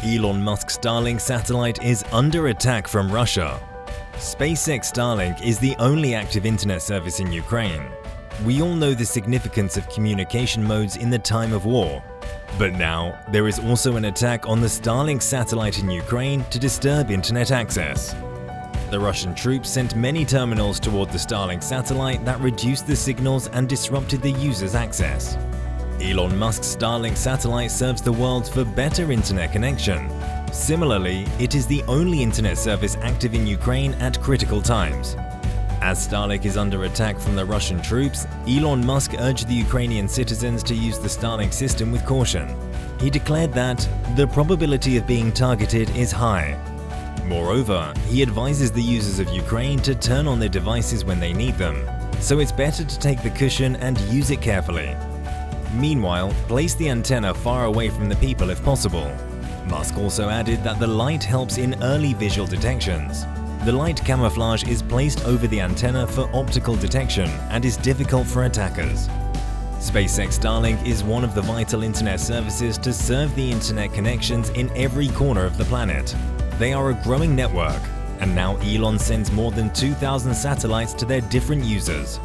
Elon Musk's Starlink satellite is under attack from Russia. SpaceX Starlink is the only active internet service in Ukraine. We all know the significance of communication modes in the time of war. But now, there is also an attack on the Starlink satellite in Ukraine to disturb internet access. The Russian troops sent many terminals toward the Starlink satellite that reduced the signals and disrupted the user's access. Elon Musk's Starlink satellite serves the world for better internet connection. Similarly, it is the only internet service active in Ukraine at critical times. As Starlink is under attack from the Russian troops, Elon Musk urged the Ukrainian citizens to use the Starlink system with caution. He declared that the probability of being targeted is high. Moreover, he advises the users of Ukraine to turn on their devices when they need them, so it's better to take the cushion and use it carefully. Meanwhile, place the antenna far away from the people if possible. Musk also added that the light helps in early visual detections. The light camouflage is placed over the antenna for optical detection and is difficult for attackers. SpaceX Starlink is one of the vital internet services to serve the internet connections in every corner of the planet. They are a growing network, and now Elon sends more than 2,000 satellites to their different users.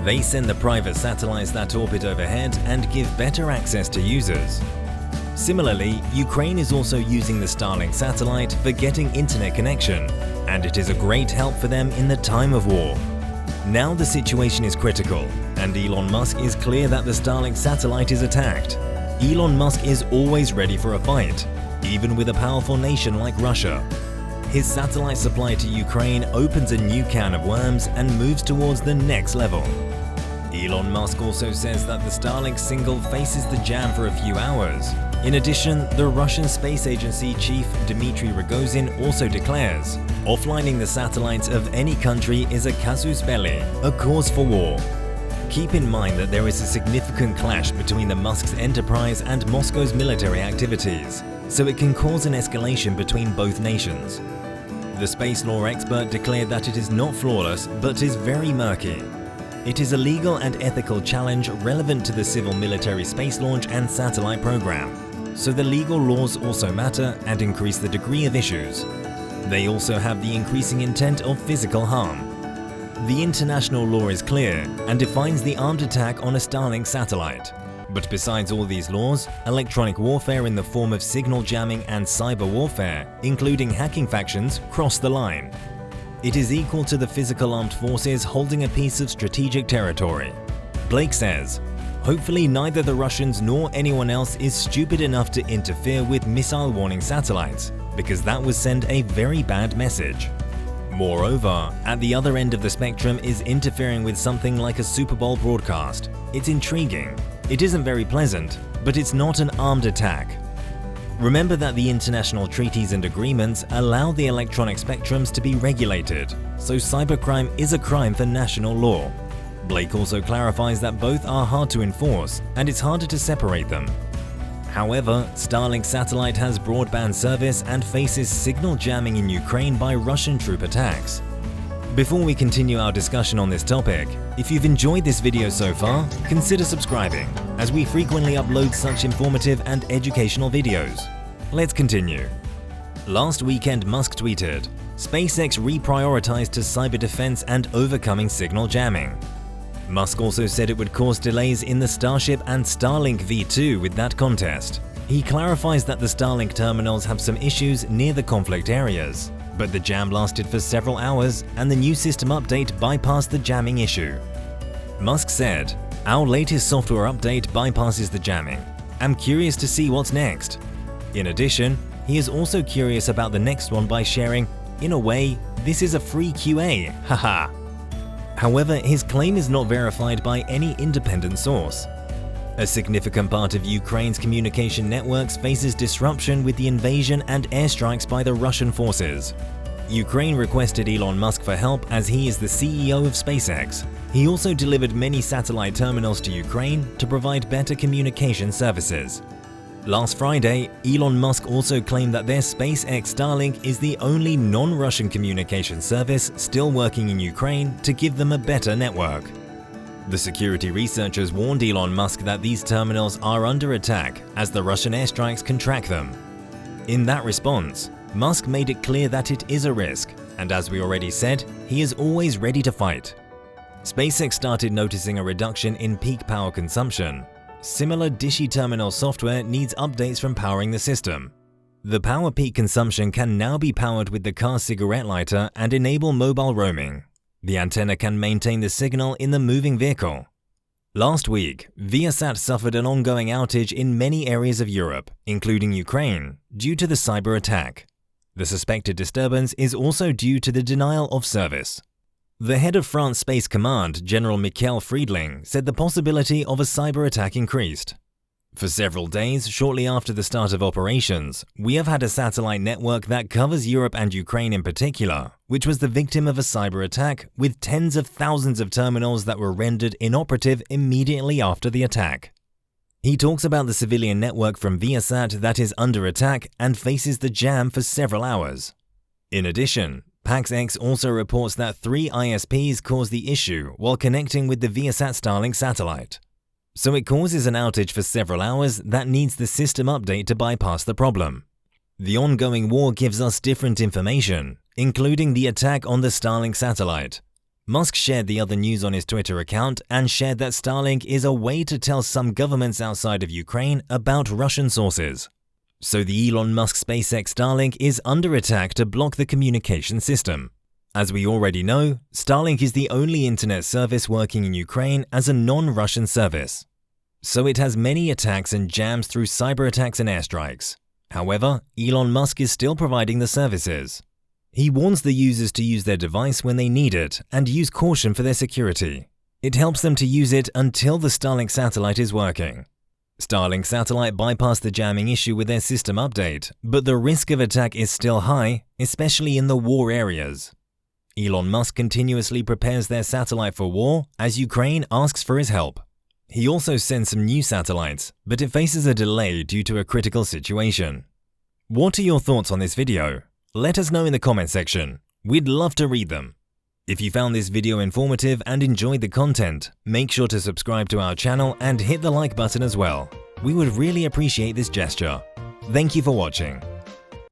They send the private satellites that orbit overhead and give better access to users. Similarly, Ukraine is also using the Starlink satellite for getting internet connection, and it is a great help for them in the time of war. Now the situation is critical, and Elon Musk is clear that the Starlink satellite is attacked. Elon Musk is always ready for a fight, even with a powerful nation like Russia. His satellite supply to Ukraine opens a new can of worms and moves towards the next level. Elon Musk also says that the Starlink single faces the jam for a few hours. In addition, the Russian space agency chief Dmitry Rogozin also declares, offlining the satellites of any country is a casus belli, a cause for war. Keep in mind that there is a significant clash between the Musk's enterprise and Moscow's military activities, so it can cause an escalation between both nations. The space law expert declared that it is not flawless, but is very murky. It is a legal and ethical challenge relevant to the civil-military space launch and satellite program, so the legal laws also matter and increase the degree of issues. They also have the increasing intent of physical harm. The international law is clear and defines the armed attack on a Starlink satellite. But besides all these laws, electronic warfare in the form of signal jamming and cyber warfare, including hacking factions, cross the line. It is equal to the physical armed forces holding a piece of strategic territory. Blake says, hopefully neither the Russians nor anyone else is stupid enough to interfere with missile warning satellites, because that would send a very bad message. Moreover, at the other end of the spectrum is interfering with something like a Super Bowl broadcast. It's intriguing. It isn't very pleasant, but it's not an armed attack. Remember that the international treaties and agreements allow the electronic spectrums to be regulated, so cybercrime is a crime for national law. Blake also clarifies that both are hard to enforce, and it's harder to separate them. However, Starlink satellite has broadband service and faces signal jamming in Ukraine by Russian troop attacks. Before we continue our discussion on this topic, if you've enjoyed this video so far, consider subscribing, as we frequently upload such informative and educational videos. Let's continue. Last weekend, Musk tweeted, SpaceX reprioritized to cyber defense and overcoming signal jamming. Musk also said it would cause delays in the Starship and Starlink V2 with that contest. He clarifies that the Starlink terminals have some issues near the conflict areas, but the jam lasted for several hours and the new system update bypassed the jamming issue. Musk said, "Our latest software update bypasses the jamming. I'm curious to see what's next." In addition, he is also curious about the next one by sharing, "In a way, this is a free QA, haha." However, his claim is not verified by any independent source. A significant part of Ukraine's communication networks faces disruption with the invasion and airstrikes by the Russian forces. Ukraine requested Elon Musk for help as he is the CEO of SpaceX. He also delivered many satellite terminals to Ukraine to provide better communication services. Last Friday, Elon Musk also claimed that their SpaceX Starlink is the only non-Russian communication service still working in Ukraine to give them a better network. The security researchers warned Elon Musk that these terminals are under attack as the Russian airstrikes can track them. In that response, Musk made it clear that it is a risk, and as we already said, he is always ready to fight. SpaceX started noticing a reduction in peak power consumption. Similar Dishy terminal software needs updates from powering the system. The power peak consumption can now be powered with the car's cigarette lighter and enable mobile roaming. The antenna can maintain the signal in the moving vehicle. Last week, Viasat suffered an ongoing outage in many areas of Europe, including Ukraine, due to the cyber attack. The suspected disturbance is also due to the denial of service. The head of France Space Command, General Michael Friedling, said the possibility of a cyber attack increased. For several days shortly after the start of operations, we have had a satellite network that covers Europe and Ukraine in particular, which was the victim of a cyber attack with tens of thousands of terminals that were rendered inoperative immediately after the attack. He talks about the civilian network from Viasat that is under attack and faces the jam for several hours. In addition, PaxX also reports that 3 ISPs caused the issue while connecting with the Viasat Starlink satellite. So it causes an outage for several hours that needs the system update to bypass the problem. The ongoing war gives us different information, including the attack on the Starlink satellite. Musk shared the other news on his Twitter account and shared that Starlink is a way to tell some governments outside of Ukraine about Russian sources. So the Elon Musk SpaceX Starlink is under attack to block the communication system. As we already know, Starlink is the only internet service working in Ukraine as a non-Russian service. So it has many attacks and jams through cyber attacks and airstrikes. However, Elon Musk is still providing the services. He warns the users to use their device when they need it and use caution for their security. It helps them to use it until the Starlink satellite is working. Starlink satellite bypassed the jamming issue with their system update, but the risk of attack is still high, especially in the war areas. Elon Musk continuously prepares their satellite for war as Ukraine asks for his help. He also sends some new satellites, but it faces a delay due to a critical situation. What are your thoughts on this video? Let us know in the comment section. We'd love to read them. If you found this video informative and enjoyed the content, make sure to subscribe to our channel and hit the like button as well. We would really appreciate this gesture. Thank you for watching.